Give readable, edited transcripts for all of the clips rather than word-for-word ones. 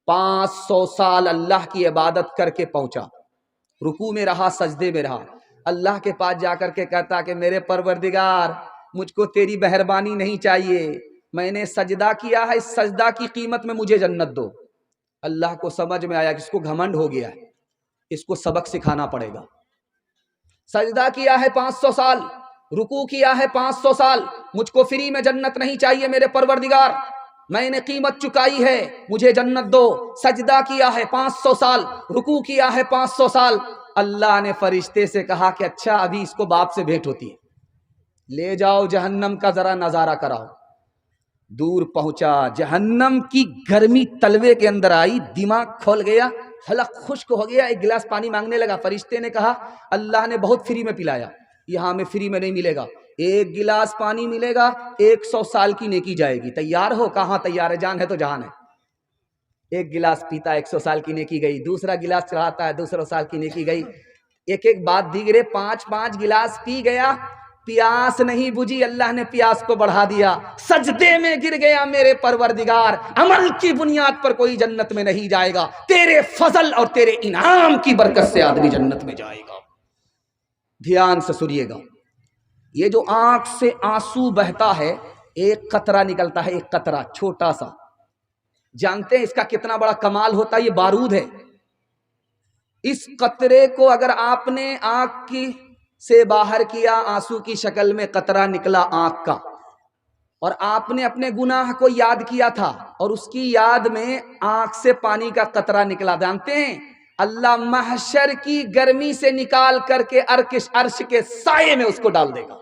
500 سال اللہ کی عبادت کر کے پہنچا، رکوع میں رہا، سجدے میں رہا، اللہ کے پاس جا کر کے کہتا کہ میرے پروردگار مجھ کو تیری مہربانی نہیں چاہیے، میں نے سجدہ کیا ہے، اس سجدہ کی قیمت میں مجھے جنت دو۔ اللہ کو سمجھ میں آیا کہ اس کو گھمنڈ ہو گیا ہے، اس کو سبق سکھانا پڑے گا۔ سجدہ کیا ہے 500 سال، رکوع کیا ہے 500 سال، مجھ کو فری میں جنت نہیں چاہیے میرے پروردگار، میں نے قیمت چکائی ہے، مجھے جنت دو۔ سجدہ کیا ہے 500 سال، رکوع کیا ہے 500 سال۔ اللہ نے فرشتے سے کہا کہ اچھا ابھی اس کو باپ سے بھیٹ ہوتی ہے، لے جاؤ جہنم کا ذرا نظارہ کراؤ۔ دور پہنچا، جہنم کی گرمی تلوے کے اندر آئی، دماغ کھول گیا، حلق خشک ہو گیا، ایک گلاس پانی مانگنے لگا۔ فرشتے نے کہا اللہ نے بہت فری میں پلایا، یہاں میں فری میں نہیں ملے گا، ایک گلاس پانی ملے گا 100 سال کی نیکی جائے گی، تیار ہو؟ کہاں تیار ہے، جان ہے تو جہان ہے۔ ایک گلاس پیتا 100 سال کی نیکی گئی، دوسرا گلاس چڑھاتا ہے 200 سال کی نیکی گئی، ایک ایک بات دیگرے 5 گلاس پی گیا، پیاس نہیں بجھی، اللہ نے پیاس کو بڑھا دیا، سجدے میں گر گیا، میرے پروردگار عمل کی بنیاد پر کوئی جنت میں نہیں جائے گا، تیرے فضل اور تیرے انعام کی برکت سے آدمی جنت میں جائے گا۔ دھیان سے سنیے گا، یہ جو آنکھ سے آنسو بہتا ہے، ایک قطرہ نکلتا ہے، ایک قطرہ چھوٹا سا، جانتے ہیں اس کا کتنا بڑا کمال ہوتا ہے؟ یہ بارود ہے۔ اس قطرے کو اگر آپ نے آنکھ کی سے باہر کیا، آنسو کی شکل میں قطرہ نکلا آنکھ کا، اور آپ نے اپنے گناہ کو یاد کیا تھا اور اس کی یاد میں آنکھ سے پانی کا قطرہ نکلا، جانتے ہیں اللہ محشر کی گرمی سے نکال کر کے عرش کے سائے میں اس کو ڈال دے گا۔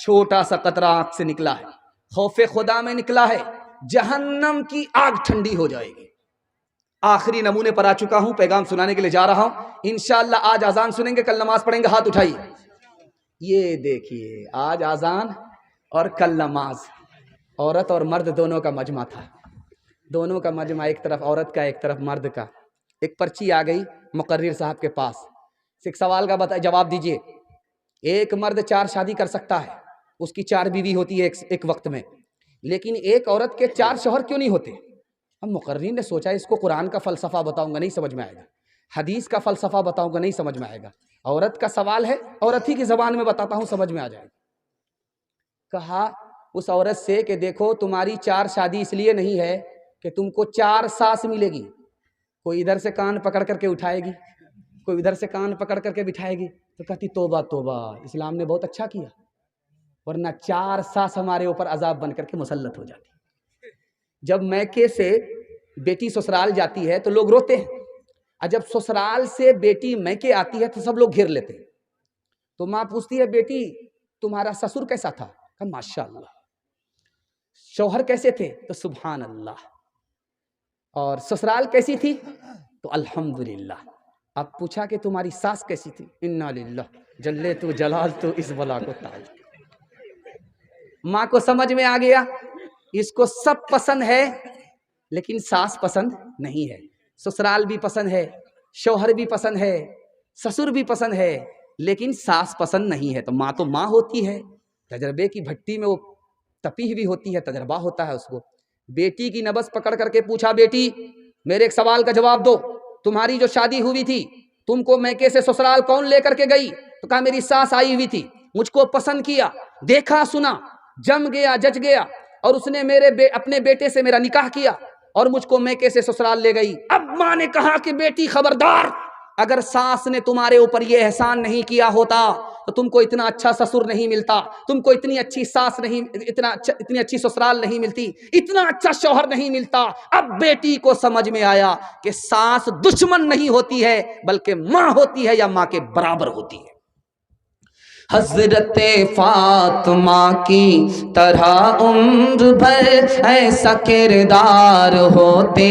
چھوٹا سا قطرہ آنکھ سے نکلا ہے، خوف خدا میں نکلا ہے، جہنم کی آگ ٹھنڈی ہو جائے گی۔ آخری نمونے پر آ چکا ہوں، پیغام سنانے کے لیے جا رہا ہوں، انشاءاللہ آج اذان سنیں گے، کل نماز پڑھیں گے، ہاتھ اٹھائیے۔ یہ دیکھیے آج اذان اور کل نماز، عورت اور مرد دونوں کا مجمع تھا، دونوں کا مجمع، ایک طرف عورت کا ایک طرف مرد کا۔ ایک پرچی آ گئی مقرر صاحب کے پاس، ایک سوال کا جواب دیجئے۔ ایک مرد 4 شادی کر سکتا ہے، اس کی 4 بیوی ہوتی ہے ایک وقت میں، لیکن ایک عورت کے 4 شوہر کیوں نہیں ہوتے؟ اب مقررین نے سوچا اس کو قرآن کا فلسفہ بتاؤں گا نہیں سمجھ میں آئے گا، حدیث کا فلسفہ بتاؤں گا نہیں سمجھ میں آئے گا، عورت کا سوال ہے، عورت ہی کی زبان میں بتاتا ہوں، سمجھ میں آ جائے گا۔ کہا اس عورت سے کہ دیکھو تمہاری 4 شادی اس لیے نہیں ہے کہ تم کو 4 ساس ملے گی، کوئی ادھر سے کان پکڑ کر کے اٹھائے گی، کوئی ادھر سے کان پکڑ کر کے بٹھائے گی، تو کہتی توبہ توبہ، اسلام نے بہت اچھا کیا، ورنہ 4 ساس ہمارے اوپر عذاب بن کر کے مسلط ہو جاتی۔ جب میکے سے بیٹی سسرال جاتی ہے تو لوگ روتے ہیں، اور جب سسرال سے بیٹی میکے آتی ہے تو سب لوگ گھیر لیتے ہیں۔ تو ماں پوچھتی ہے بیٹی تمہارا سسر کیسا تھا؟ کہا ماشاءاللہ۔ شوہر کیسے تھے؟ تو سبحان اللہ۔ اور سسرال کیسی تھی؟ تو الحمدللہ۔ اب پوچھا کہ تمہاری ساس کیسی تھی؟ انا للہ جلے تو جلال تو اس بلا کو تال۔ ماں کو سمجھ میں آ گیا اس کو سب پسند ہے لیکن ساس پسند نہیں ہے، سسرال بھی پسند ہے، شوہر بھی پسند ہے، سسر بھی پسند ہے، لیکن ساس پسند نہیں ہے۔ تو ماں ہوتی ہے، تجربے کی بھٹی میں وہ تپی ہوئی ہوتی ہے، تجربہ ہوتا ہے اس کو۔ بیٹی کی نبض پکڑ کر کے پوچھا بیٹی میرے ایک سوال کا جواب دو، تمہاری جو شادی ہوئی تھی تم کو میکے سے سسرال کون لے کر کے گئی؟ تو کہا میری ساس آئی ہوئی تھی، مجھ کو پسند کیا، دیکھا سنا، جم گیا جج گیا، اور اس نے اپنے بیٹے سے میرا نکاح کیا اور مجھ کو میکے سے سسرال لے گئی۔ اب ماں نے کہا کہ بیٹی خبردار، اگر ساس نے تمہارے اوپر یہ احسان نہیں کیا ہوتا تو تم کو اتنا اچھا سسر نہیں ملتا، تم کو اتنی اچھی ساس نہیں، اتنی اچھی سسرال نہیں ملتی، اتنا اچھا شوہر نہیں ملتا۔ اب بیٹی کو سمجھ میں آیا کہ ساس دشمن نہیں ہوتی ہے بلکہ ماں ہوتی ہے یا ماں کے برابر ہوتی ہے۔ حضرت فاطمہ کی طرح عمر بھر ایسا کردار ہوتے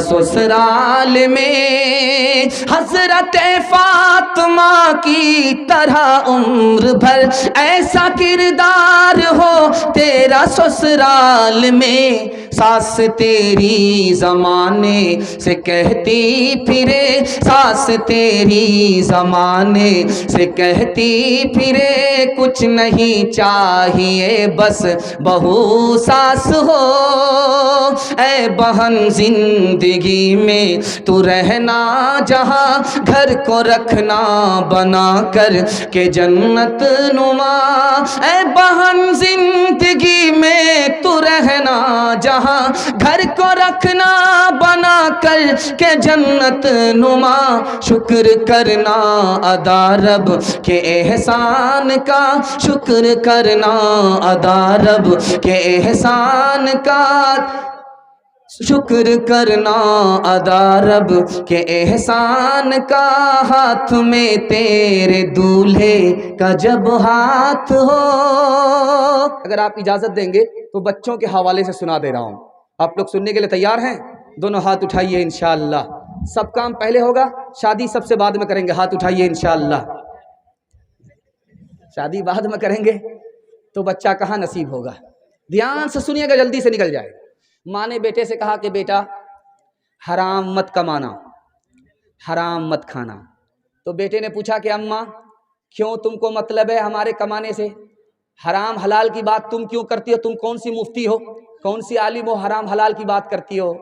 سسرال میں، حضرت فاطمہ کی طرح عمر بھر ایسا کردار ہو تیرا سسرال میں، ساس تیری زمانے سے کہتی پھرے، ساس تیری زمانے سے کہتی پھرے، کچھ نہیں چاہیے بس بہو ساس ہو۔ اے بہن زندگی میں تو رہنا جہاں، گھر کو رکھنا بنا کر کہ جنت نما۔ اے بہن زندگی میں تو رہنا جہاں، گھر کو رکھنا بنا کر کہ جنت نما۔ شکر کرنا ادا رب کے احسان کا، شکر کرنا ادا رب کے احسان کا، شکر کرنا ادا رب کے احسان کا۔ ہاتھ میں تیرے دولہے کا جب ہاتھ ہو۔ اگر آپ اجازت دیں گے تو بچوں کے حوالے سے سنا دے رہا ہوں، آپ لوگ سننے کے لیے تیار ہیں؟ دونوں ہاتھ اٹھائیے انشاءاللہ۔ سب کام پہلے ہوگا، شادی سب سے بعد میں کریں گے، ہاتھ اٹھائیے انشاءاللہ۔ شادی بعد میں کریں گے تو بچہ کہاں نصیب ہوگا؟ دھیان سے سنیے گا، جلدی سے نکل جائے۔ ماں نے بیٹے سے کہا کہ بیٹا حرام مت کمانا، حرام مت کھانا۔ تو بیٹے نے پوچھا کہ اماں کیوں، تم کو مطلب ہے ہمارے کمانے سے؟ حرام حلال کی بات تم کیوں کرتی ہو؟ تم کون سی مفتی ہو، کون سی عالم ہو، حرام حلال کی بات کرتی ہو؟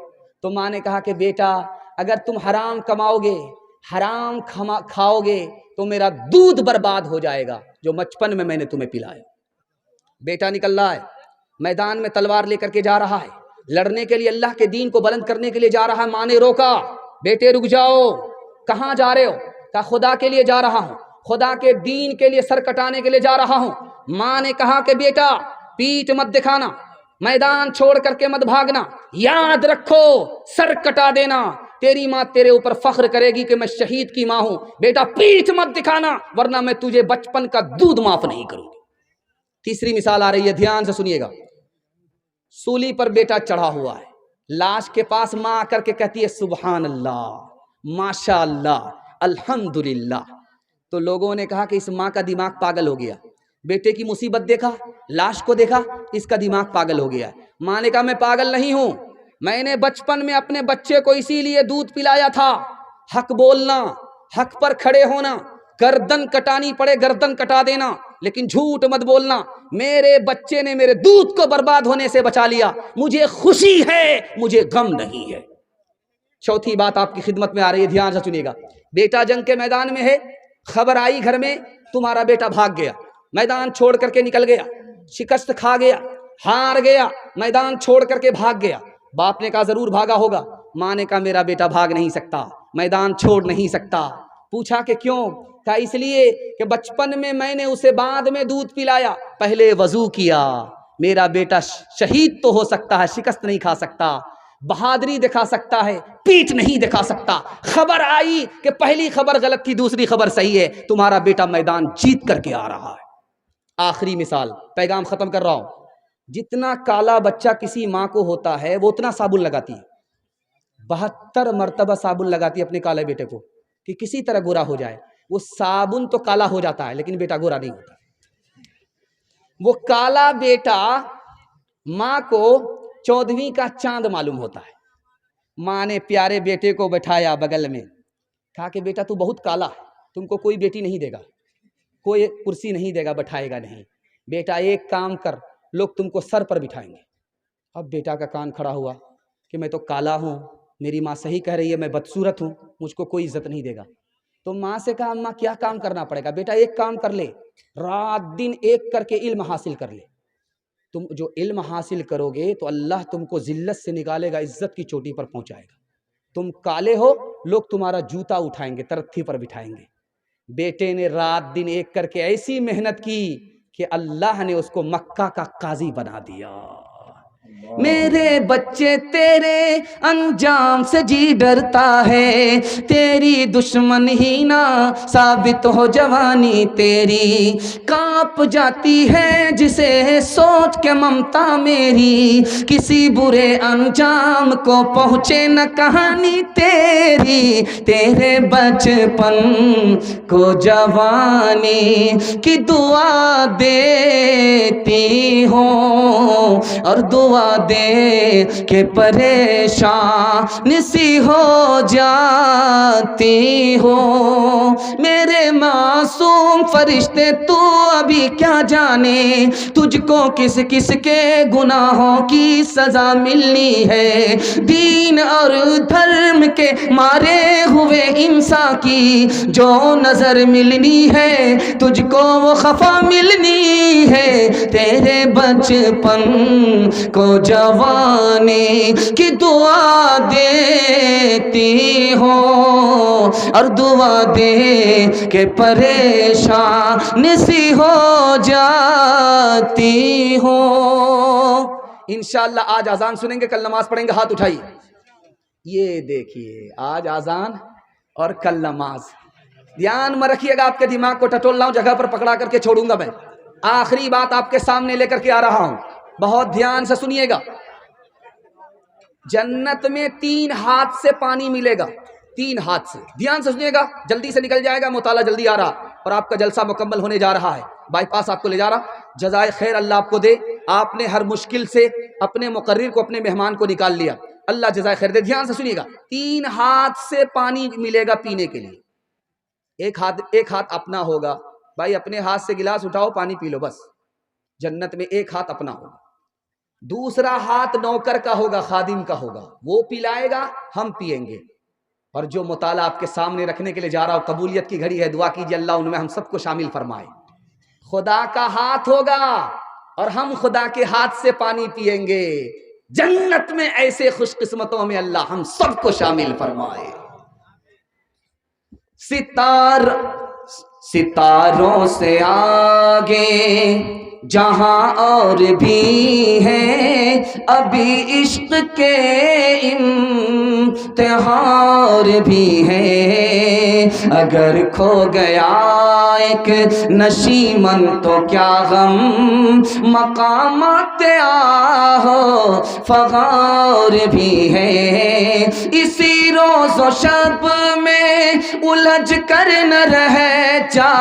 تو ماں نے کہا کہ بیٹا اگر تم حرام کماؤ گے، حرام کھاؤ گے تو میرا دودھ برباد ہو جائے گا جو بچپن میں نے تمہیں پلایا۔ بیٹا نکل رہا ہے، میدان میں تلوار لے کر کے جا رہا ہے، لڑنے کے لیے، اللہ کے دین کو بلند کرنے کے لیے جا رہا ہے۔ ماں نے روکا، بیٹے رک جاؤ، کہاں جا رہے ہو؟ کہا خدا کے لیے جا رہا ہوں، خدا کے دین کے لیے سر کٹانے کے لیے جا رہا ہوں۔ ماں نے کہا کہ بیٹا پیٹھ مت دکھانا، میدان چھوڑ کر کے مت بھاگنا، یاد رکھو سر کٹا دینا، تیری ماں تیرے اوپر فخر کرے گی کہ میں شہید کی ماں ہوں۔ بیٹا پیٹھ مت دکھانا ورنہ میں تجھے بچپن کا دودھ معاف نہیں کروں گی۔ تیسری مثال آ رہی ہے، دھیان سے سنیے گا۔ سولی پر بیٹا چڑھا ہوا ہے، لاش کے پاس ماں آ کر کے کہتی ہے سبحان اللہ، ماشاء اللہ، الحمدللہ۔ تو لوگوں نے کہا کہ اس ماں کا دماغ پاگل ہو گیا، بیٹے کی مصیبت دیکھا، لاش کو دیکھا، اس کا دماغ پاگل ہو گیا۔ ماں نے کہا میں پاگل نہیں ہوں، میں نے بچپن میں اپنے بچے کو اسی لیے دودھ پلایا تھا۔ حق بولنا، حق پر کھڑے ہونا، گردن کٹانی پڑے گردن کٹا دینا، لیکن جھوٹ مت بولنا۔ میرے بچے نے میرے دودھ کو برباد ہونے سے بچا لیا، مجھے خوشی ہے، مجھے غم نہیں ہے۔ چوتھی بات آپ کی خدمت میں آ رہی ہے، دھیان سے سنیے گا۔ بیٹا جنگ کے میدان میں ہے، خبر آئی گھر میں تمہارا بیٹا بھاگ گیا، میدان چھوڑ کر کے نکل گیا، شکست کھا گیا، ہار گیا، میدان چھوڑ کر کے بھاگ گیا۔ باپ نے کہا ضرور بھاگا ہوگا۔ ماں نے کہا میرا بیٹا بھاگ نہیں سکتا، میدان چھوڑ نہیں سکتا۔ پوچھا کہ کیوں؟ کہا اس لیے کہ بچپن میں نے اسے بعد میں دودھ پلایا، پہلے وضو کیا۔ میرا بیٹا شہید تو ہو سکتا ہے، شکست نہیں کھا سکتا، بہادری دکھا سکتا ہے، پیٹھ نہیں دکھا سکتا۔ خبر آئی کہ پہلی خبر غلط تھی، دوسری خبر صحیح ہے، تمہارا بیٹا میدان جیت کر کے آ رہا ہے۔ آخری مثال، پیغام ختم کر رہا ہوں۔ جتنا کالا بچہ کسی ماں کو ہوتا ہے وہ اتنا صابن لگاتی ہے، 72 مرتبہ صابن لگاتی ہے اپنے کالے بیٹے کو کہ کسی طرح گورا ہو جائے۔ وہ صابن تو کالا ہو جاتا ہے لیکن بیٹا گورا نہیں ہوتا۔ وہ کالا بیٹا ماں کو 14ویں کا چاند معلوم ہوتا ہے۔ ماں نے پیارے بیٹے کو بٹھایا بغل میں، کہا کہ بیٹا تو بہت کالا ہے، تم کو کوئی بیٹی نہیں دے گا، کوئی کرسی نہیں دے گا، بٹھائے گا نہیں۔ بیٹا ایک کام کر، لوگ تم کو سر پر بٹھائیں گے۔ اب بیٹا کا کان کھڑا ہوا کہ میں تو کالا ہوں، میری ماں صحیح کہہ رہی ہے، میں بدصورت ہوں، مجھ کو کوئی عزت نہیں دے گا۔ تو ماں سے کہا اماں کیا کام کرنا پڑے گا؟ بیٹا ایک کام کر لے، رات دن ایک کر کے علم حاصل کر لے۔ تم جو علم حاصل کرو گے تو اللہ تم کو ذلت سے نکالے گا، عزت کی چوٹی پر پہنچائے گا۔ تم کالے ہو، لوگ تمہارا جوتا اٹھائیں گے، ترتھی پر بٹھائیں گے۔ بیٹے نے رات دن ایک کر کے ایسی محنت کی کہ اللہ نے اس کو مکہ کا قاضی بنا دیا۔ میرے بچے تیرے انجام سے جی ڈرتا ہے، تیری دشمن ہی نہ ثابت ہو جوانی تیری، کانپ جاتی ہے جسے سوچ کے ممتا میری، کسی برے انجام کو پہنچے نہ کہانی تیری، تیرے بچپن کو جوانی کی دعا دیتی ہوں اور دعا دعا دے کہ پریشان سی ہو جاتی ہو۔ میرے معصوم فرشتے تو ابھی کیا جانے تجھ کو کس کس کے گناہوں کی سزا ملنی ہے۔ دین اور دھرم کے مارے ہوئے انسان کی جو نظر ملنی ہے تجھ کو وہ خفا ملنی ہے۔ تیرے بچپن کو جوانی کی دعا دیتی ہو اور دعا دے کہ پریشان سی ہو جاتی ہو۔ انشاءاللہ آج اذان سنیں گے، کل نماز پڑھیں گے، ہاتھ اٹھائیے۔ یہ دیکھیے آج اذان اور کل نماز، دھیان میں رکھیے گا، آپ کے دماغ کو ٹٹول رہا ہوں، جگہ پر پکڑا کر کے چھوڑوں گا میں۔ آخری بات آپ کے سامنے لے کر کے آ رہا ہوں، بہت دھیان سے سنیے گا۔ جنت میں 3 ہاتھ سے پانی ملے گا، 3 ہاتھ سے، دھیان سے سنیے گا، جلدی سے نکل جائے گا، مطالعہ جلدی آ رہا اور آپ کا جلسہ مکمل ہونے جا رہا ہے، بائی پاس آپ کو لے جا رہا۔ جزائے خیر اللہ آپ کو دے، آپ نے ہر مشکل سے اپنے مقرر کو، اپنے مہمان کو نکال لیا، اللہ جزائے خیر دے۔ دھیان سے سنیے گا، 3 ہاتھ سے پانی ملے گا پینے کے لیے۔ ایک ہاتھ اپنا ہوگا، بھائی اپنے ہاتھ سے گلاس اٹھاؤ پانی پی لو بس، جنت میں ایک ہاتھ اپنا ہوگا۔ دوسرا ہاتھ نوکر کا ہوگا، خادم کا ہوگا، وہ پلائے گا، ہم پیئیں گے۔ اور جو مطالعہ آپ کے سامنے رکھنے کے لیے جا رہا ہوں، قبولیت کی گھڑی ہے، دعا کیجیے اللہ ان میں ہم سب کو شامل فرمائے۔ خدا کا ہاتھ ہوگا اور ہم خدا کے ہاتھ سے پانی پیئیں گے، جنت میں ایسے خوش قسمتوں میں اللہ ہم سب کو شامل فرمائے۔ ستاروں سے آگے جہاں اور بھی ہیں ابھی عشق کے امتحان بھی ہیں، اگر کھو گیا ایک نشیمن تو کیا غم، مقامات آہو فغار بھی ہے، اسی روز و شب میں الجھ کر نہ رہ جا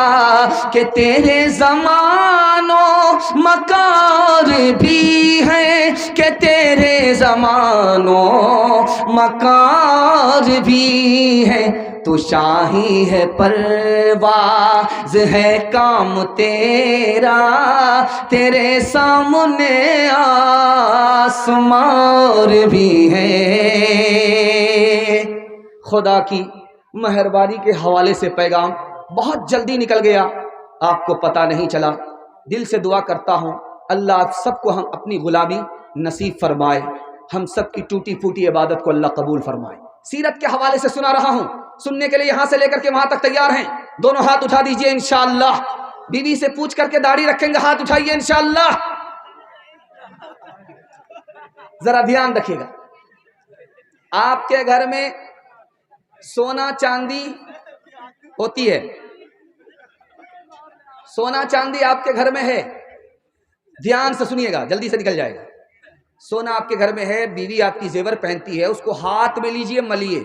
کہ تیرے زمانوں مکار بھی ہے، کہ تیرے زمانوں مکار بھی ہے۔ تو شاہی ہے پرواز ہے کام تیرا، تیرے سامنے آسمان بھی ہے۔ خدا کی مہربانی کے حوالے سے پیغام بہت جلدی نکل گیا، آپ کو پتہ نہیں چلا۔ دل سے دعا کرتا ہوں اللہ آپ سب کو ہم اپنی غلامی نصیب فرمائے، ہم سب کی ٹوٹی پھوٹی عبادت کو اللہ قبول فرمائے۔ سیرت کے حوالے سے سنا رہا ہوں، سننے کے لیے یہاں سے لے کر کے وہاں تک تیار ہیں؟ دونوں ہاتھ اٹھا دیجئے انشاءاللہ۔ بیوی سے پوچھ کر کے داڑھی رکھیں گے، ہاتھ اٹھائیے انشاءاللہ۔ ذرا دھیان رکھیے گا، آپ کے گھر میں سونا چاندی ہوتی ہے، سونا چاندی آپ کے گھر میں ہے، دھیان سے سنیے گا، جلدی سے نکل جائے گا۔ سونا آپ کے گھر میں ہے، بیوی آپ کی زیور پہنتی ہے، اس کو ہاتھ میں لیجئے، ملیے،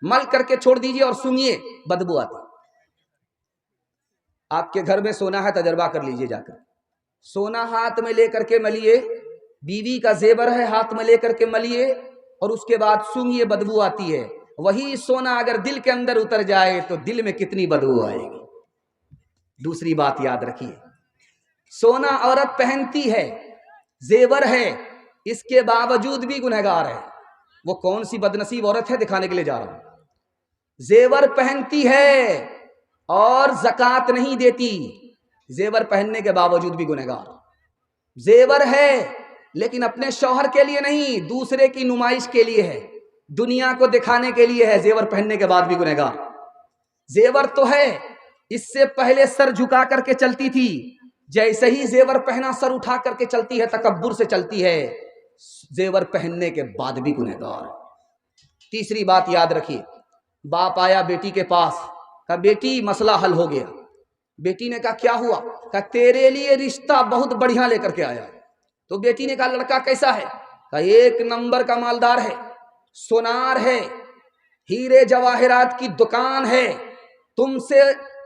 مل کر کے چھوڑ دیجئے اور سنیے، بدبو آتی۔ آپ کے گھر میں سونا ہے، تجربہ کر لیجئے جا کر، سونا ہاتھ میں لے کر کے ملیے، بیوی کا زیور ہے ہاتھ میں لے کر کے ملیے، اور اس کے بعد سنیے، بدبو آتی ہے۔ وہی سونا اگر دل کے اندر اتر جائے تو دل میں کتنی بدبو آئے گی۔ دوسری بات یاد رکھیے، سونا عورت پہنتی ہے، زیور ہے، اس کے باوجود بھی گنہگار ہے۔ وہ کون سی بدنصیب عورت ہے، دکھانے کے لیے جا رہا ہوں۔ زیور پہنتی ہے اور زکوٰۃ نہیں دیتی، زیور پہننے کے باوجود بھی گنہگار۔ زیور ہے لیکن اپنے شوہر کے لیے نہیں، دوسرے کی نمائش کے لیے ہے، دنیا کو دکھانے کے لیے ہے، زیور پہننے کے بعد بھی گنہگار۔ زیور تو ہے، اس سے پہلے سر جھکا کر کے چلتی تھی، جیسے ہی زیور پہنا سر اٹھا کر کے چلتی ہے، تکبر سے چلتی ہے، زیور پہننے کے بعد بھی گنہگار۔ تیسری بات یاد رکھیے، باپ آیا بیٹی کے پاس، کہا بیٹی مسئلہ حل ہو گیا۔ بیٹی نے کہا کیا ہوا؟ کہا تیرے لیے رشتہ بہت بڑھیا لے کر کے آیا۔ تو بیٹی نے کہا لڑکا کیسا ہے؟ کہا 1 نمبر کا مالدار ہے، سونار ہے، ہیرے جواہرات کی دکان ہے، تم سے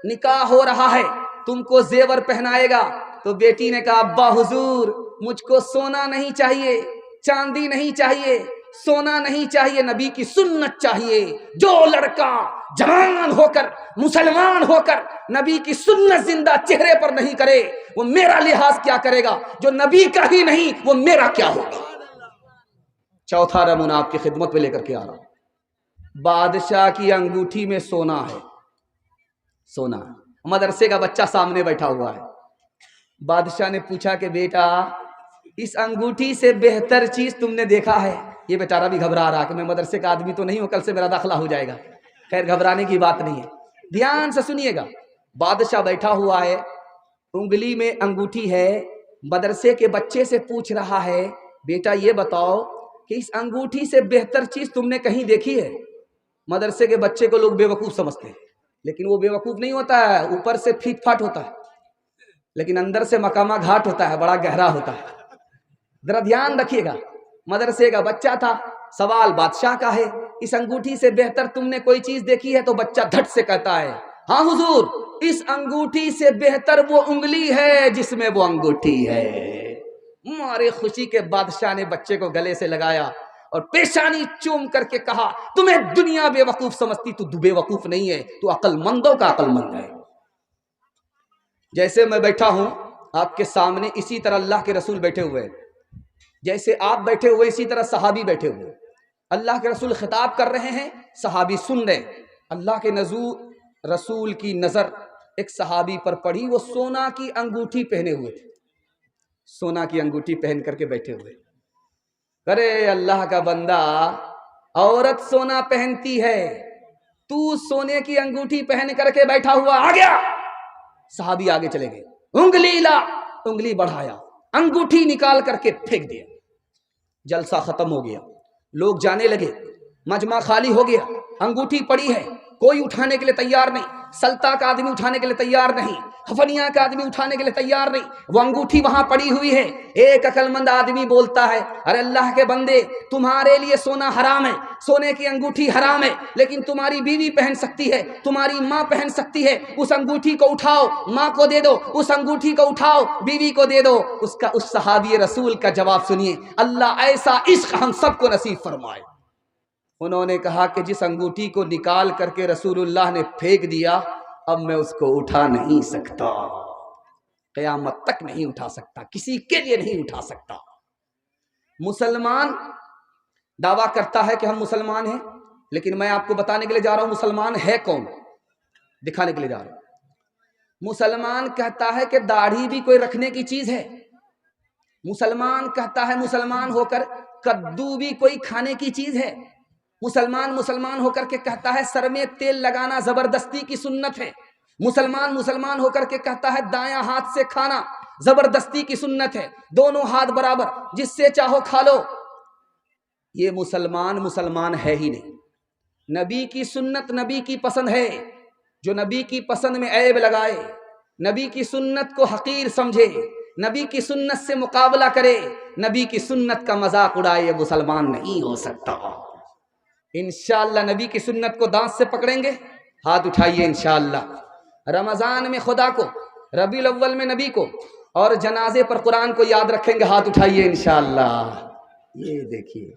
نکاح ہو رہا ہے، تم کو زیور پہنائے گا، تو بیٹی نے کہا ابا حضور مجھ کو سونا نہیں چاہیے، چاندی نہیں چاہیے، سونا نہیں چاہیے، نبی کی سنت چاہیے۔ جو لڑکا جوان ہو کر مسلمان ہو کر نبی کی سنت زندہ چہرے پر نہیں کرے وہ میرا لحاظ کیا کرے گا، جو نبی کا ہی نہیں وہ میرا کیا ہوگا۔ چوتھا نمونہ آپ کی خدمت میں لے کر کے آ رہا ہوں۔ بادشاہ کی انگوٹھی میں سونا ہے، سونا ہے، مدرسے کا بچہ سامنے بیٹھا ہوا ہے۔ بادشاہ نے پوچھا کہ بیٹا اس انگوٹھی سے بہتر چیز تم نے دیکھا ہے؟ یہ بیچارہ بھی گھبرا رہا کہ میں مدرسے کا آدمی تو نہیں ہوں، کل سے میرا داخلہ ہو جائے گا۔ خیر گھبرانے کی بات نہیں ہے، دھیان سے سنیے گا۔ بادشاہ بیٹھا ہوا ہے، انگلی میں انگوٹھی ہے، مدرسے کے بچے سے پوچھ رہا ہے بیٹا یہ بتاؤ کہ اس انگوٹھی سے بہتر چیز تم نے کہیں دیکھی ہے؟ مدرسے کے بچے کو لوگ بیوقوف سمجھتے ہیں، لیکن وہ بیوقوف نہیں ہوتا ہے، اوپر سے پھیٹ پھاٹ ہوتا ہے لیکن اندر سے مقامہ گھاٹ ہوتا ہے، بڑا گہرا ہوتا ہے۔ ذرا دھیان رکھیے گا، مدرسے کا بچہ تھا، سوال بادشاہ کا ہے، اس انگوٹھی سے بہتر تم نے کوئی چیز دیکھی ہے؟ تو بچہ دھٹ سے کہتا ہے ہاں حضور اس انگوٹھی سے بہتر وہ انگلی ہے جس میں وہ انگوٹھی ہے۔ مارے خوشی کے بادشاہ نے بچے کو گلے سے لگایا اور پیشانی چوم کر کے کہا تمہیں دنیا بے وقوف سمجھتی، تو بے وقوف نہیں ہے، تو عقل مندوں کا عقل مند ہے۔ جیسے میں بیٹھا ہوں آپ کے سامنے، اسی طرح اللہ کے رسول بیٹھے ہوئے، جیسے آپ بیٹھے ہوئے اسی طرح صحابی بیٹھے ہوئے، اللہ کے رسول خطاب کر رہے ہیں، صحابی سن رہے۔ اللہ کے رسول کی نظر ایک صحابی پر پڑی، وہ سونا کی انگوٹھی پہنے ہوئے تھے، سونا کی انگوٹھی پہن کر کے بیٹھے ہوئے۔ ارے اللہ کا بندہ، عورت سونا پہنتی ہے، تو سونے کی انگوٹھی پہن کر کے بیٹھا ہوا، آ گیا۔ صحابی آگے چلے گئے، انگلی لا، انگلی بڑھایا، انگوٹھی نکال کر کے پھینک دیا۔ جلسہ ختم ہو گیا، لوگ جانے لگے، مجمع خالی ہو گیا، انگوٹھی پڑی ہے، کوئی اٹھانے کے لیے تیار نہیں، سلطہ کا آدمی اٹھانے کے لیے تیار نہیں، خفنیاں کا آدمی اٹھانے کے لیے تیار نہیں، وہ انگوٹھی وہاں پڑی ہوئی ہے۔ ایک عقل مند آدمی بولتا ہے ارے اللہ کے بندے تمہارے لیے سونا حرام ہے، سونے کی انگوٹھی حرام ہے، لیکن تمہاری بیوی پہن سکتی ہے، تمہاری ماں پہن سکتی ہے، اس انگوٹھی کو اٹھاؤ ماں کو دے دو، اس انگوٹھی کو اٹھاؤ بیوی کو دے دو۔ اس صحابی رسول کا جواب سنیے، اللہ ایسا عشق ہم سب کو نصیب فرمائے۔ انہوں نے کہا کہ جس انگوٹھی کو نکال کر کے رسول اللہ نے پھینک دیا، اب میں اس کو اٹھا نہیں سکتا، قیامت تک نہیں اٹھا سکتا، کسی کے لیے نہیں اٹھا سکتا۔ مسلمان دعویٰ کرتا ہے کہ ہم مسلمان ہیں، لیکن میں آپ کو بتانے کے لیے جا رہا ہوں مسلمان ہے کون، دکھانے کے لیے جا رہا ہوں۔ مسلمان کہتا ہے کہ داڑھی بھی کوئی رکھنے کی چیز ہے، مسلمان کہتا ہے مسلمان ہو کر کدو بھی کوئی کھانے کی چیز ہے، مسلمان ہو کر کے کہتا ہے سر میں تیل لگانا زبردستی کی سنت ہے، مسلمان ہو کر کے کہتا ہے دایاں ہاتھ سے کھانا زبردستی کی سنت ہے، دونوں ہاتھ برابر جس سے چاہو کھا لو۔ یہ مسلمان ہے ہی نہیں۔ نبی کی سنت نبی کی پسند ہے، جو نبی کی پسند میں عیب لگائے، نبی کی سنت کو حقیر سمجھے، نبی کی سنت سے مقابلہ کرے، نبی کی سنت کا مذاق اڑائے، یہ مسلمان نہیں ہو سکتا۔ انشاءاللہ نبی کی سنت کو دانت سے پکڑیں گے، ہاتھ اٹھائیے انشاءاللہ۔ رمضان میں خدا کو، ربیع الاول میں نبی کو، اور جنازے پر قرآن کو یاد رکھیں گے، ہاتھ اٹھائیے انشاءاللہ۔ یہ دیکھیے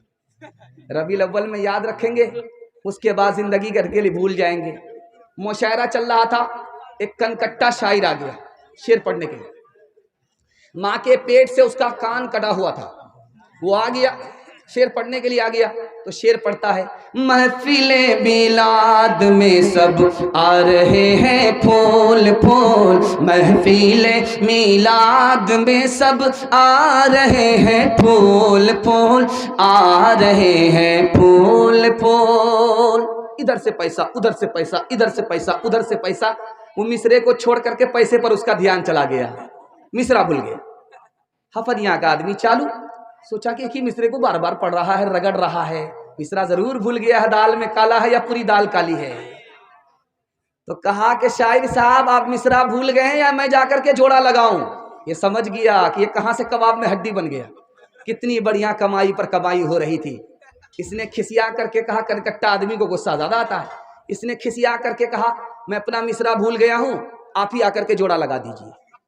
ربیع الاول میں یاد رکھیں گے، اس کے بعد زندگی کر کے لیے بھول جائیں گے۔ مشاعرہ چل رہا تھا، ایک کنکٹا شاعر آ گیا شعر پڑھنے کے لیے، ماں کے پیٹ سے اس کا کان کٹا ہوا تھا، وہ آ گیا شعر پڑھنے کے لیے آ گیا، تو شعر پڑھتا ہے محفل میلاد میں سب آ رہے ہیں پھول پھول، محفل میلاد میں سب آ رہے ہیں پھول پھول، آ رہے ہیں پھول پھول۔ ادھر سے پیسہ ادھر سے پیسہ، ادھر سے پیسہ ادھر سے پیسہ، وہ مصرے کو چھوڑ کر کے پیسے پر اس کا دھیان چلا گیا، مصرا بھول گیا۔ حفنیاں کا آدمی چالو، سوچا کہ ایک ہی مصرے کو بار بار پڑھ رہا ہے، رگڑ رہا ہے، مصرا ضرور بھول گیا ہے، دال میں کالا ہے یا پوری دال کالی ہے۔ تو کہا کہ شاعر صاحب آپ مصرا بھول گئے ہیں یا میں جا کر کے جوڑا لگاؤں؟ یہ سمجھ گیا کہ یہ کہاں سے کباب میں ہڈی بن گیا، کتنی بڑھیا کمائی پر کمائی ہو رہی تھی۔ اس نے کھسیا کر کے کہا، کنکٹا آدمی کو غصہ زیادہ آتا ہے، اس نے کھسیا کر کے کہا میں اپنا مصرا بھول گیا ہوں، آپ ہی آ کر کے جوڑا لگا دیجیے۔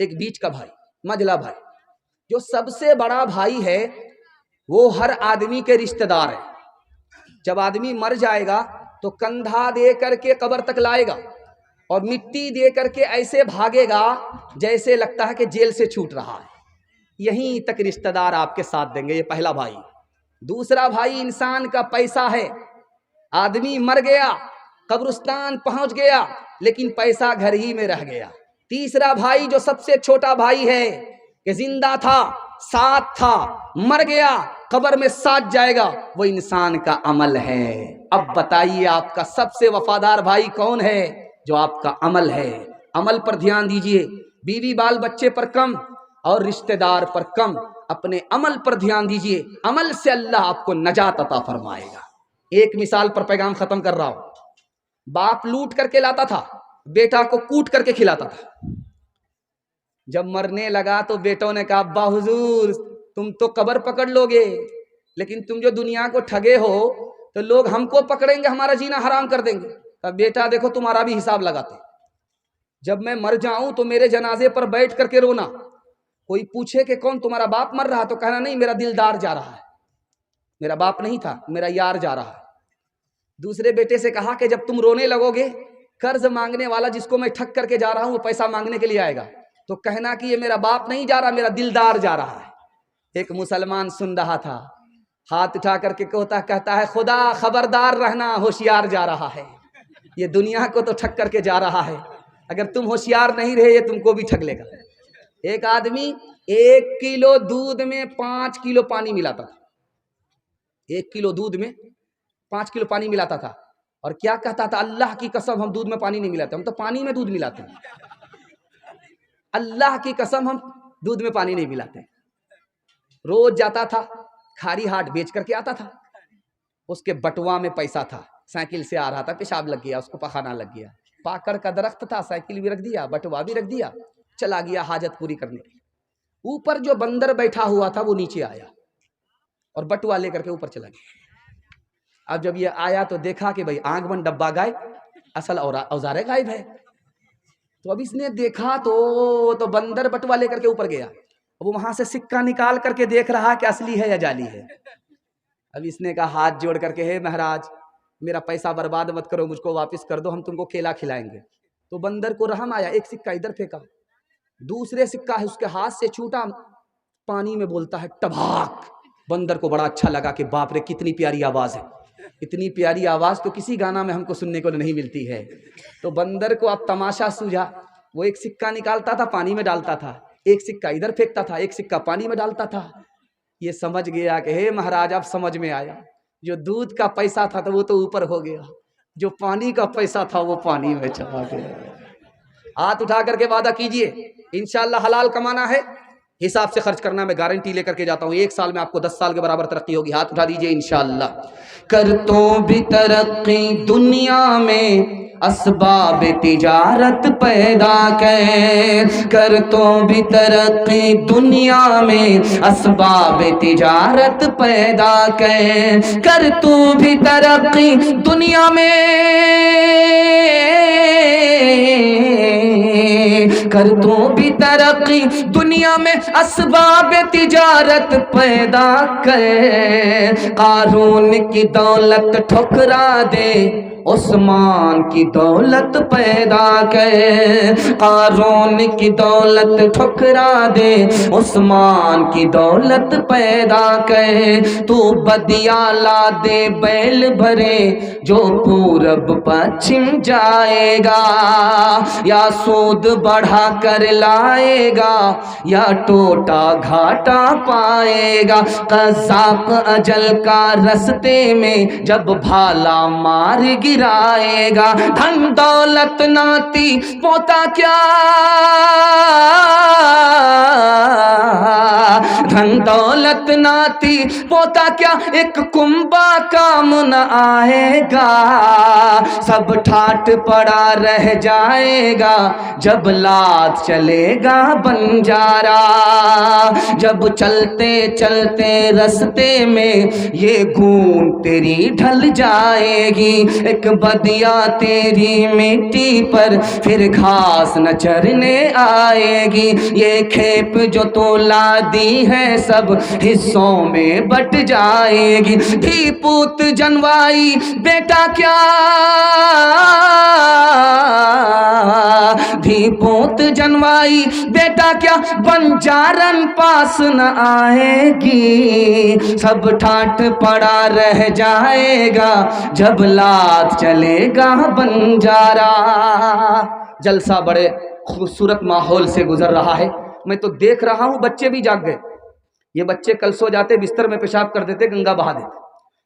ایک بیچ کا بھائی، مجلا بھائی. جو سب سے بڑا بھائی ہے وہ ہر آدمی کے رشتہ دار ہے. جب آدمی مر جائے گا تو کندھا دے کر کے قبر تک لائے گا اور مٹی دے کر کے ایسے بھاگے گا جیسے لگتا ہے کہ جیل سے چھوٹ رہا ہے. یہیں تک رشتہ دار آپ کے ساتھ دیں گے. یہ پہلا بھائی. دوسرا بھائی انسان کا پیسہ ہے. آدمی مر گیا، قبرستان پہنچ گیا، لیکن پیسہ گھر ہی میں رہ گیا. تیسرا بھائی جو سب سے چھوٹا بھائی ہے کہ زندہ تھا، ساتھ تھا، مر گیا، قبر میں ساتھ جائے گا، وہ انسان کا عمل ہے. اب بتائیے آپ کا سب سے وفادار بھائی کون ہے؟ جو آپ کا عمل ہے. عمل پر دھیان دیجئے. بیوی بال بچے پر کم اور رشتہ دار پر کم، اپنے عمل پر دھیان دیجئے. عمل سے اللہ آپ کو نجات عطا فرمائے گا. ایک مثال پر پیغام ختم کر رہا ہوں. باپ لوٹ کر کے لاتا تھا، بیٹا کو کوٹ کر کے کھلاتا تھا. جب مرنے لگا تو بیٹوں نے کہا ابا حضور تم تو قبر پکڑ لو گے، لیکن تم جو دنیا کو ٹھگے ہو تو لوگ ہم کو پکڑیں گے، ہمارا جینا حرام کر دیں گے. اب بیٹا دیکھو تمہارا بھی حساب لگاتے. جب میں مر جاؤں تو میرے جنازے پر بیٹھ کر کے رونا. کوئی پوچھے کہ کون تمہارا باپ مر رہا تو کہنا نہیں میرا دلدار جا رہا ہے، میرا باپ نہیں تھا، میرا یار جا رہا ہے. دوسرے بیٹے سے کہا کہ جب تم رونے لگو گے قرض مانگنے والا جس کو میں ٹھگ کر کے جا رہا ہوں وہ پیسہ مانگنے کے لیے آئے گا تو کہنا کہ یہ میرا باپ نہیں جا رہا، میرا دلدار جا رہا ہے. ایک مسلمان سن رہا تھا، ہاتھ اٹھا کر کے کہتا ہے خدا خبردار رہنا ہوشیار جا رہا ہے. یہ دنیا کو تو ٹھگ کر کے جا رہا ہے، اگر تم ہوشیار نہیں رہے یہ تم کو بھی ٹھگ لے گا. ایک آدمی 1 کلو دودھ میں 5 کلو پانی ملاتا تھا. 1 کلو دودھ میں 5 کلو پانی ملاتا تھا اور کیا کہتا تھا اللہ کی قسم ہم دودھ میں پانی نہیں ملاتے، ہم تو پانی میں دودھ ملاتے ہیں. اللہ کی قسم ہم دودھ میں پانی نہیں ملاتے. روز جاتا تھا کھاری ہاٹ بیچ کر کے آتا تھا. اس کے بٹوا میں پیسہ تھا، سائیکل سے آ رہا تھا، پیشاب لگ گیا، اس کو پخانہ لگ گیا. پاکڑ کا درخت تھا، سائیکل بھی رکھ دیا، بٹوا بھی رکھ دیا، چلا گیا حاجت پوری کرنے کے لیے. اوپر جو بندر بیٹھا ہوا تھا وہ نیچے آیا اور بٹوا لے کر کے اوپر چلا گیا. اب جب یہ آیا تو دیکھا کہ بھائی آنکھ بند ڈبہ غائب، اصل اوزارے غائب ہے. تو اب اس نے دیکھا تو بندر بٹوا لے کر کے اوپر گیا. وہ وہاں سے سکہ نکال کر کے دیکھ رہا کہ اصلی ہے یا جعلی ہے. اب اس نے کہا ہاتھ جوڑ کر کے ہے مہاراج میرا پیسہ برباد مت کرو، مجھ کو واپس کر دو، ہم تم کو کیلا کھلائیں گے. تو بندر کو رحم آیا، ایک سکہ ادھر پھینکا، دوسرے سکہ ہے اس کے ہاتھ سے چھوٹا، پانی میں بولتا ہے ٹباک. بندر کو بڑا اچھا لگا کہ باپ رے کتنی پیاری آواز ہے، اتنی پیاری آواز تو کسی گانا میں ہم کو سننے کو نہیں ملتی ہے. تو بندر کو اب تماشا سوجھا. وہ ایک سکہ نکالتا تھا پانی میں ڈالتا تھا، ایک سکہ ادھر پھینکتا تھا، ایک سکہ پانی میں ڈالتا تھا. یہ سمجھ گیا کہ ہے مہاراج اب سمجھ میں آیا، جو دودھ کا پیسہ تھا تو وہ تو اوپر ہو گیا، جو پانی کا پیسہ تھا وہ پانی میں چلا گیا. ہاتھ اٹھا کر کے وعدہ کیجئے انشاءاللہ حلال کمانا ہے، حساب سے خرچ کرنا. میں گارنٹی لے کر کے جاتا ہوں 1 سال میں آپ کو 10 سال کے برابر ترقی ہوگی. ہاتھ اٹھا دیجئے انشاءاللہ. کرتوں بھی ترقی دنیا میں اسباب تجارت پیدا کرتوں بھی ترقی دنیا میں اسباب تجارت پیدا کرتوں بھی ترقی دنیا میں کرتوں بھی ترقی دنیا میں اسباب تجارت پیدا قارون کی دولت ٹھکرا دے عثمان کی دولت پیدا قارون کی دولت ٹھکرا دے عثمان کی دولت پیدا تو بدیا لا دے بیل بھرے جو پورب پچھم جائے گا، یا سود بڑھا کر لائے گا یا ٹوٹا گھاٹا پائے گا. قذاق اجل کا رستے میں جب بھالا مار گرائے گا. دھن دولت ناتی پوتا کیا دھن دولت ناتی پوتا کیا ایک کنبا کام نہ آئے گا. سب ٹھاٹ پڑا رہ جائے گا جب لات چلے گا بنجارا، جب چلتے چلتے رستے میں یہ گون تیری ڈھل جائے گی، ایک بدیا تیری مٹی پر پھر گھاس نہ چرنے آئے گی، یہ کھیپ جو تو لا دی ہے سب حصوں میں بٹ جائے گی، دھی پوت جنوائی بیٹا کیا، دھی پوت جنوائی بیٹا کیا بنجارن پاس نہ آئے گی، سب ٹھاٹ پڑا رہ جائے گا جب لات چلے گا بنجارا۔ جلسہ بڑے خوبصورت ماحول سے گزر رہا ہے، میں تو دیکھ رہا ہوں بچے بھی جاگ گئے، یہ بچے کل سو جاتے بستر میں پیشاب کر دیتے، گنگا بہا دیتے،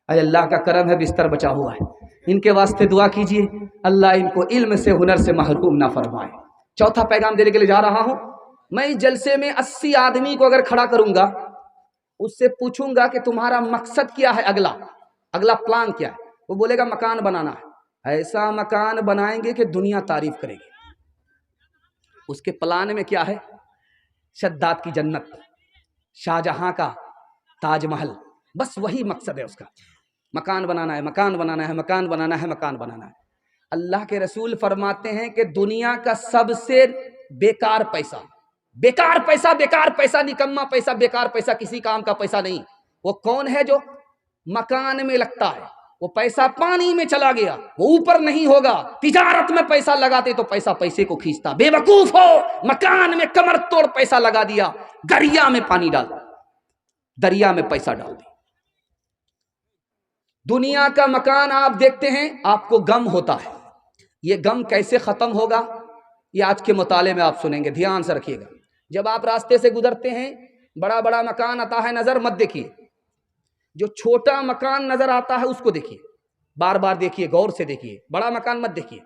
اے اللہ کا کرم ہے بستر بچا ہوا ہے، ان کے واسطے دعا کیجئے اللہ ان کو علم سے ہنر سے محروم نہ فرمائے۔ چوتھا پیغام دینے کے لیے جا رہا ہوں، میں اس جلسے میں 80 آدمی کو اگر کھڑا کروں گا، اس سے پوچھوں گا کہ تمہارا مقصد کیا ہے، اگلا پلان کیا ہے، وہ بولے گا مکان بنانا ہے، ایسا مکان بنائیں گے کہ دنیا تعریف کرے گی۔ اس کے پلان میں کیا ہے؟ شداد کی جنت، شاہجہاں کا تاج محل، بس وہی مقصد ہے اس کا، مکان بنانا ہے، مکان بنانا ہے، مکان بنانا ہے، مکان بنانا ہے۔ اللہ کے رسول فرماتے ہیں کہ دنیا کا سب سے بیکار پیسہ، بیکار پیسہ، بیکار پیسہ، نکما پیسہ، بیکار پیسہ، کسی کام کا پیسہ نہیں، وہ کون ہے؟ جو مکان میں لگتا ہے، وہ پیسہ پانی میں چلا گیا، وہ اوپر نہیں ہوگا۔ تجارت میں پیسہ لگاتے تو پیسہ پیسے کو کھینچتا، بے وقوف ہو، مکان میں کمر توڑ پیسہ لگا دیا، دریا میں پانی ڈال دیا، دریا میں پیسہ ڈال دیا۔ دنیا کا مکان آپ دیکھتے ہیں، آپ کو غم ہوتا ہے، یہ غم کیسے ختم ہوگا یہ آج کے مطالعے میں آپ سنیں گے، دھیان سے رکھیے گا۔ جب آپ راستے سے گزرتے ہیں، بڑا بڑا مکان آتا ہے نظر، مت دیکھیے، جو چھوٹا مکان نظر آتا ہے اس کو دیکھیے، بار بار دیکھیے، غور سے دیکھیے، بڑا مکان مت دیکھیے،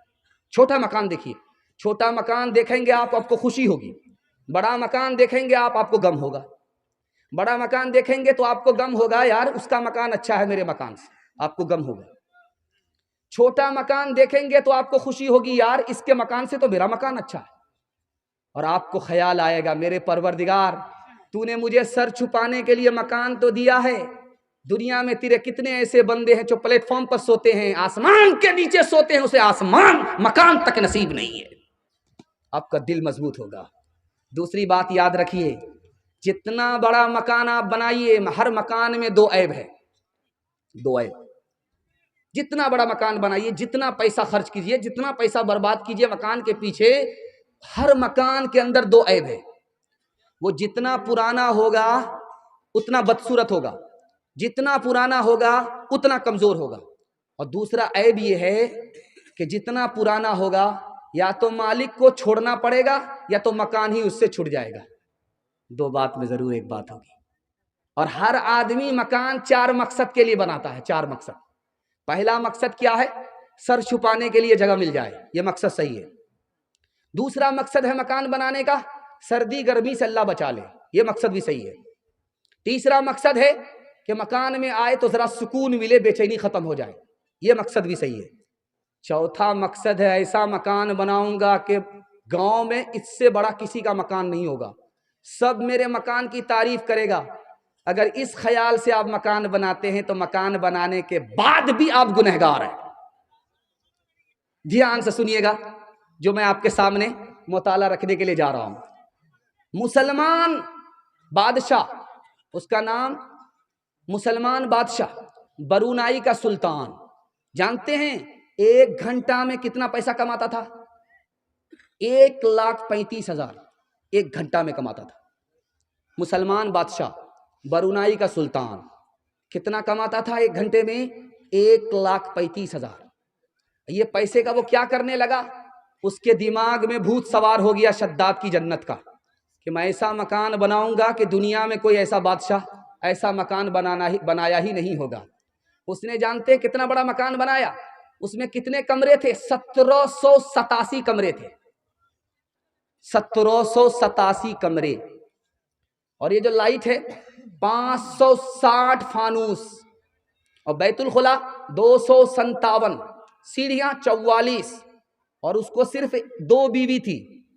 چھوٹا مکان دیکھیے۔ چھوٹا مکان دیکھیں گے آپ کو خوشی ہوگی، بڑا مکان دیکھیں گے آپ کو غم ہوگا۔ بڑا مکان دیکھیں گے تو آپ کو غم ہوگا، یار اس کا مکان اچھا ہے میرے مکان سے، آپ کو غم ہوگا۔ چھوٹا مکان دیکھیں گے تو آپ کو خوشی ہوگی، یار اس کے مکان سے تو میرا مکان اچھا ہے، اور آپ کو خیال آئے گا میرے پروردگار تو نے مجھے سر چھپانے کے لیے مکان تو دیا ہے، دنیا میں تیرے کتنے ایسے بندے ہیں جو پلیٹ فارم پر سوتے ہیں، آسمان کے نیچے سوتے ہیں، اسے آسمان مکان تک نصیب نہیں ہے، آپ کا دل مضبوط ہوگا۔ دوسری بات یاد رکھیے، جتنا بڑا مکان آپ بنائیے، ہر مکان میں 2 عیب ہے، 2 عیب۔ جتنا بڑا مکان بنائیے، جتنا پیسہ خرچ کیجئے، جتنا پیسہ برباد کیجئے مکان کے پیچھے، ہر مکان کے اندر 2 عیب ہے۔ وہ جتنا پرانا ہوگا اتنا بدصورت ہوگا، جتنا پرانا ہوگا اتنا کمزور ہوگا، اور دوسرا عیب یہ ہے کہ جتنا پرانا ہوگا یا تو مالک کو چھوڑنا پڑے گا یا تو مکان ہی اس سے چھٹ جائے گا، 2 بات میں ضرور ایک بات ہوگی۔ اور ہر آدمی مکان 4 مقصد کے لیے بناتا ہے، 4 مقصد۔ پہلا مقصد کیا ہے؟ سر چھپانے کے لیے جگہ مل جائے، یہ مقصد صحیح ہے۔ دوسرا مقصد ہے مکان بنانے کا سردی گرمی سے اللہ بچا لے، یہ مقصد بھی صحیح ہے۔ تیسرا مقصد ہے کہ مکان میں آئے تو ذرا سکون ملے، بے چینی ختم ہو جائے، یہ مقصد بھی صحیح ہے۔ چوتھا مقصد ہے ایسا مکان بناؤں گا کہ گاؤں میں اس سے بڑا کسی کا مکان نہیں ہوگا، سب میرے مکان کی تعریف کرے گا۔ اگر اس خیال سے آپ مکان بناتے ہیں تو مکان بنانے کے بعد بھی آپ گنہگار ہیں۔ دھیان سے سنیے گا جو میں آپ کے سامنے مطالعہ رکھنے کے لیے جا رہا ہوں۔ مسلمان بادشاہ، اس کا نام مسلمان بادشاہ برونائی کا سلطان، جانتے ہیں 1 گھنٹہ میں کتنا پیسہ کماتا تھا؟ 1,35,000 1 گھنٹہ میں کماتا تھا۔ مسلمان بادشاہ برونائی کا سلطان کتنا کماتا تھا 1 گھنٹے میں؟ 1,35,000۔ یہ پیسے کا وہ کیا کرنے لگا؟ اس کے دماغ میں بھوت سوار ہو گیا شداد کی جنت کا، کہ میں ایسا مکان بناؤں گا کہ دنیا میں کوئی ایسا بادشاہ ایسا مکان بنایا ہی نہیں ہوگا۔ اس نے جانتے کتنا بڑا مکان بنایا؟ اس میں کتنے کمرے تھے؟ 1787 کمرے تھے، 1787 کمرے، اور یہ جو لائٹ ہے 560 فانوس، اور بیت الخلا 257، سیڑھیاں 44، اور اس کو صرف 2 بیوی تھی،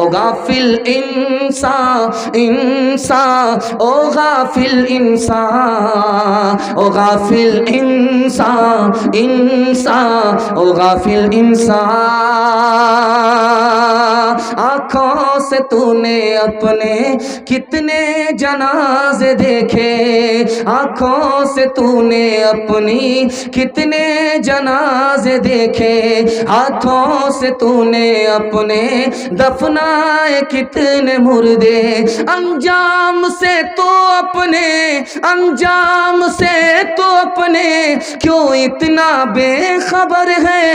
او غافل انسان انسان او غافل انسان او غافل انسان انسان او غافل انسان آنکھوں سے تو نے اپنے کتنے جنازے دیکھے آنکھوں سے تو نے اپنی کتنے جنازے دیکھے ہاتھوں سے تو نے اپنے دفنائے کتنے مردے انجام سے تو اپنے انجام سے تو اپنے کیوں اتنا بے خبر ہے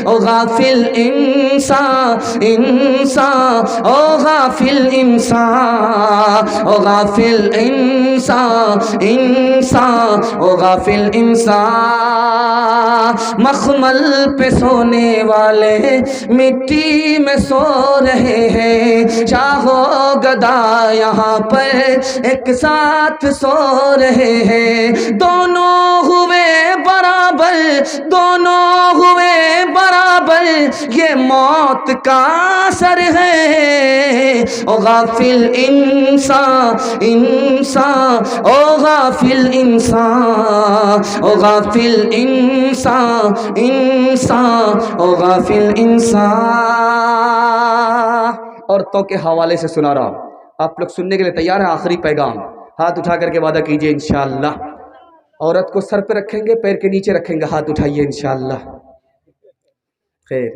او غافل انسان انسان او غافل انسان او غافل انسان انسان او غافل انسان مخمل پہ سونے والے مٹی میں سو رہے ہیں شاہ و گدا یہاں پر ایک ساتھ سو رہے ہیں دونوں ہوئے برابر دونوں ہوئے برابر یہ موت کا اثر ہے او غافل انسان انسان او غافل انسان او غافل انسان انسان او غافل انسان عورتوں کے حوالے سے سنا رہا ہوں، آپ لوگ سننے کے لیے تیار ہیں؟ آخری پیغام، ہاتھ اٹھا کر کے وعدہ کیجئے انشاءاللہ۔ عورت کو سر پہ رکھیں گے، پیر کے نیچے رکھیں گے، ہاتھ اٹھائیے انشاءاللہ۔ خیر،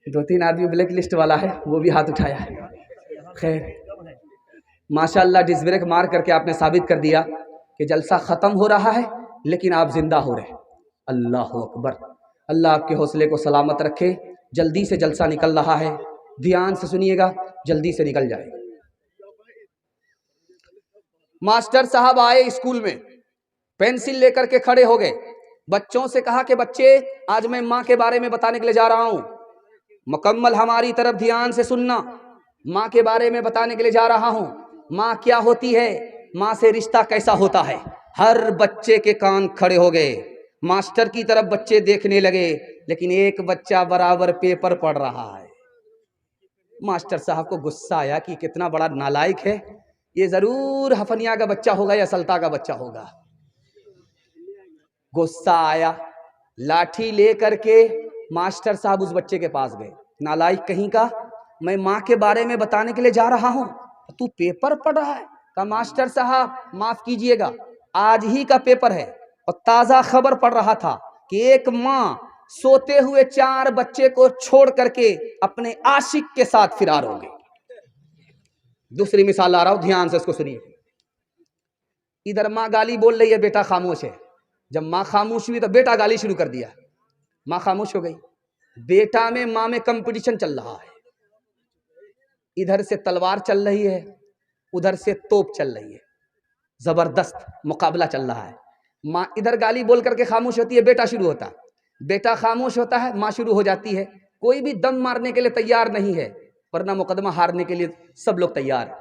2-3 آدمی بلیک لسٹ والا ہے، وہ بھی ہاتھ اٹھایا ہے۔ خیر، ماشاءاللہ ڈس بریک مار کر کے آپ نے ثابت کر دیا کہ جلسہ ختم ہو رہا ہے لیکن آپ زندہ ہو رہے ہیں۔ اللہ اکبر، اللہ آپ کے حوصلے کو سلامت رکھے۔ جلدی سے جلسہ نکل رہا ہے، دھیان سے سنیے گا، جلدی سے نکل جائے۔ ماسٹر صاحب آئے اسکول میں، پینسل لے کر کے کھڑے ہو گئے، بچوں سے کہا کہ بچے آج میں ماں کے بارے میں بتانے کے لیے جا رہا ہوں، مکمل ہماری طرف دھیان سے سننا، ماں کے بارے میں بتانے کے لیے جا رہا ہوں، ماں کیا ہوتی ہے، ماں سے رشتہ کیسا ہوتا ہے۔ ہر بچے کے کان کھڑے ہو گئے، ماسٹر کی طرف بچے دیکھنے لگے، لیکن ایک بچہ برابر پیپر پڑھ رہا ہے۔ ماسٹر صاحب کو غصہ آیا کہ کتنا بڑا نالائق ہے، یہ ضرور ہفنیا کا بچہ ہوگا یا سلطا کا بچہ ہوگا۔ غصہ آیا، لاٹھی لے کر کے ماسٹر صاحب اس بچے کے پاس گئے، نالائق کہیں کا، میں ماں کے بارے میں بتانے کے لیے جا رہا ہوں، تو پیپر پڑھ رہا ہے۔ کہا ماسٹر صاحب معاف کیجئے گا، آج ہی کا پیپر ہے اور تازہ خبر پڑھ رہا تھا کہ ایک ماں سوتے ہوئے 4 بچے کو چھوڑ کر کے اپنے عاشق کے ساتھ فرار ہو گئی۔ دوسری مثال لا رہا ہوں، دھیان سے اس کو سنیے۔ ادھر ماں گالی بول رہی ہے، بیٹا خاموش ہے۔ جب ماں خاموش ہوئی تو بیٹا گالی شروع کر دیا، ماں خاموش ہو گئی۔ بیٹا میں ماں میں کمپٹیشن چل رہا ہے، ادھر سے تلوار چل رہی ہے، ادھر سے توپ چل رہی ہے، زبردست مقابلہ چل رہا ہے۔ ماں ادھر گالی بول کر کے خاموش ہوتی ہے، بیٹا شروع ہوتا ہے، بیٹا خاموش ہوتا ہے، ماں شروع ہو جاتی ہے۔ کوئی بھی دم مارنے کے لیے تیار نہیں ہے، ورنہ مقدمہ ہارنے کے لیے سب لوگ تیار ہیں۔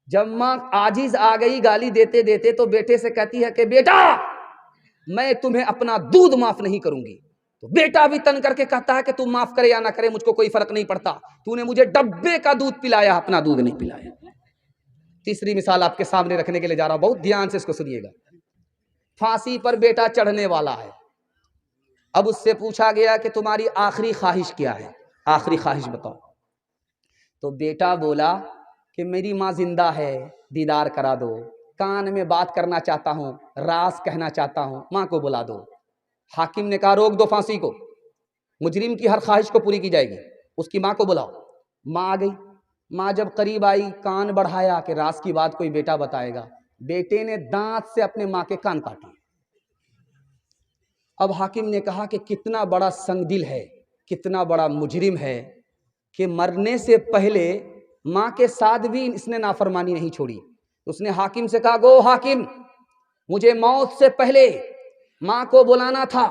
جب ماں عاجز آ گئی گالی دیتے دیتے تو بیٹے سے کہتی ہے کہ بیٹا میں تمہیں اپنا دودھ معاف نہیں کروں گی۔ تو بیٹا بھی تن کر کے کہتا ہے کہ تو معاف کرے یا نہ کرے مجھ کو کوئی فرق نہیں پڑتا، تو نے مجھے ڈبے کا دودھ پلایا، اپنا دودھ نہیں پلایا۔ تیسری مثال آپ کے سامنے رکھنے کے لیے جا رہا ہوں، بہت دھیان سے اس کو سنیے گا۔ پھانسی پر بیٹا چڑھنے والا ہے، اب اس سے پوچھا گیا کہ تمہاری آخری خواہش کیا ہے، آخری خواہش بتاؤ۔ تو بیٹا بولا کہ میری ماں زندہ ہے، دیدار کرا دو، کان میں بات کرنا چاہتا ہوں، راز کہنا چاہتا ہوں، ماں کو بلا دو۔ حاکم نے کہا روک دو پھانسی کو، مجرم کی ہر خواہش کو پوری کی جائے گی، اس کی ماں کو بلاؤ۔ ماں آ گئی، ماں جب قریب آئی کان بڑھایا کہ راز کی بات کوئی بیٹا بتائے گا، بیٹے نے دانت سے اپنے ماں کے کان کاٹے۔ اب حاکم نے کہا کہ کتنا بڑا سنگ دل ہے، کتنا بڑا مجرم ہے کہ مرنے سے پہلے ماں کے ساتھ بھی اس نے نافرمانی نہیں چھوڑی۔ اس نے حاکم سے کہا گو حاکم، مجھے موت سے پہلے ماں کو بلانا تھا،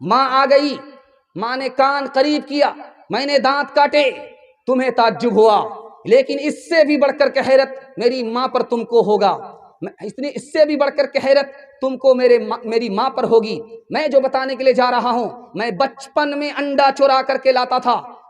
ماں آ گئی، ماں نے کان قریب کیا، میں نے دانت کاٹے، تمہیں تعجب ہوا، لیکن اس سے بھی بڑھ کر کے حیرت میری ماں پر تم کو ہوگا، اس سے بھی بڑھ کر کے حیرت تم کو میری ماں پر ہوگی۔ میں جو بتانے کے لیے جا رہا ہوں، میں بچپن میں انڈا چورا کر کے لاتا تھا،